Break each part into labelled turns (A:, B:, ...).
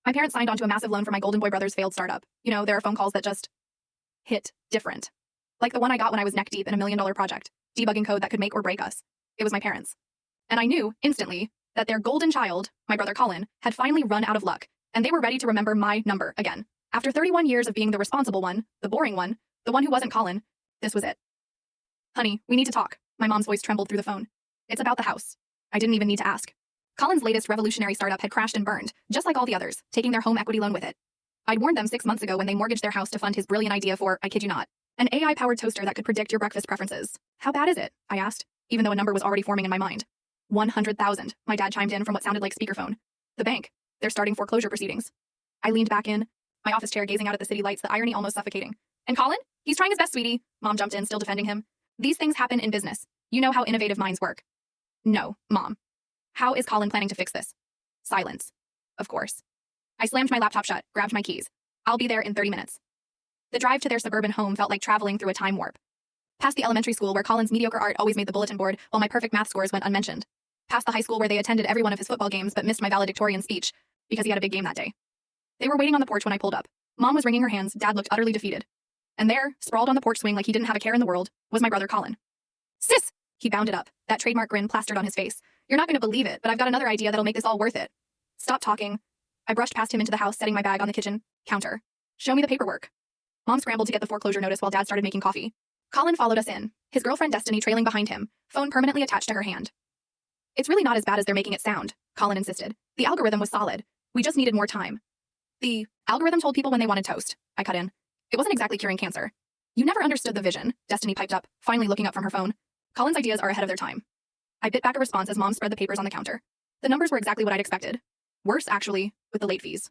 A: My parents signed onto a massive loan for my Golden Boy Brothers' failed startup. You know, there are phone calls that just hit different. Like the one I got when I was neck deep in $1 million project, debugging code that could make or break us. It was my parents. And I knew, instantly, that their golden child, my brother Colin, had finally run out of luck, and they were ready to remember my number again. After 31 years of being the responsible one, the boring one, the one who wasn't Colin, this was it. Honey, we need to talk. My mom's voice trembled through the phone. It's about the house. I didn't even need to ask. Colin's latest revolutionary startup had crashed and burned, just like all the others, taking their home equity loan with it. I'd warned them 6 months ago when they mortgaged their house to fund his brilliant idea for, I kid you not, an AI-powered toaster that could predict your breakfast preferences. How bad is it? I asked, even though a number was already forming in my mind. 100,000, my dad chimed in from what sounded like speakerphone. The bank. They're starting foreclosure proceedings. I leaned back in, my office chair gazing out at the city lights, the irony almost suffocating. And Colin? He's trying his best, sweetie. Mom jumped in, still defending him. These things happen in business. You know how innovative minds work. No, Mom. How is Colin planning to fix this? Silence. Of course. I slammed my laptop shut, grabbed my keys. I'll be there in 30 minutes. The drive to their suburban home felt like traveling through a time warp. Past the elementary school where Colin's mediocre art always made the bulletin board while my perfect math scores went unmentioned. Past the high school where they attended every one of his football games but missed my valedictorian speech because he had a big game that day. They were waiting on the porch when I pulled up. Mom was wringing her hands, Dad looked utterly defeated. And there, sprawled on the porch swing like he didn't have a care in the world, was my brother Colin. Sis! He bounded up, that trademark grin plastered on his face. You're not going to believe it, but I've got another idea that'll make this all worth it. Stop talking. I brushed past him into the house, setting my bag on the kitchen counter. Show me the paperwork. Mom scrambled to get the foreclosure notice while Dad started making coffee. Colin followed us in, his girlfriend Destiny trailing behind him, phone permanently attached to her hand. It's really not as bad as they're making it sound, Colin insisted. The algorithm was solid. We just needed more time. The algorithm told people when they wanted toast, I cut in. It wasn't exactly curing cancer. You never understood the vision, Destiny piped up, finally looking up from her phone. Colin's ideas are ahead of their time. I bit back a response as Mom spread the papers on the counter. The numbers were exactly what I'd expected. Worse, actually, with the late fees.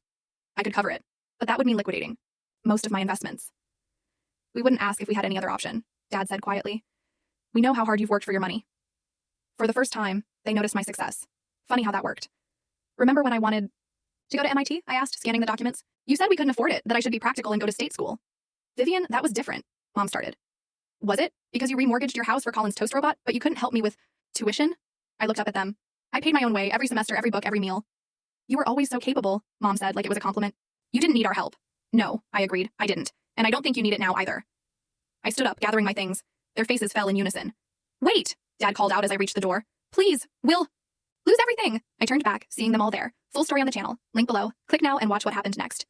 A: I could cover it, but that would mean liquidating most of my investments. We wouldn't ask if we had any other option, Dad said quietly. We know how hard you've worked for your money. For the first time, they noticed my success. Funny how that worked. Remember when I wanted to go to MIT? I asked, scanning the documents. You said we couldn't afford it, that I should be practical and go to state school. Vivian, that was different, Mom started. Was it? Because you remortgaged your house for Colin's toast robot, but you couldn't help me with tuition? I looked up at them. I paid my own way, every semester, every book, every meal. You were always so capable, Mom said, like it was a compliment. You didn't need our help. No, I agreed, I didn't. And I don't think you need it now either. I stood up, gathering my things. Their faces fell in unison. Wait, Dad called out as I reached the door. Please, we'll lose everything. I turned back, seeing them all there. Full story on the channel. Link below. Click now and watch what happened next.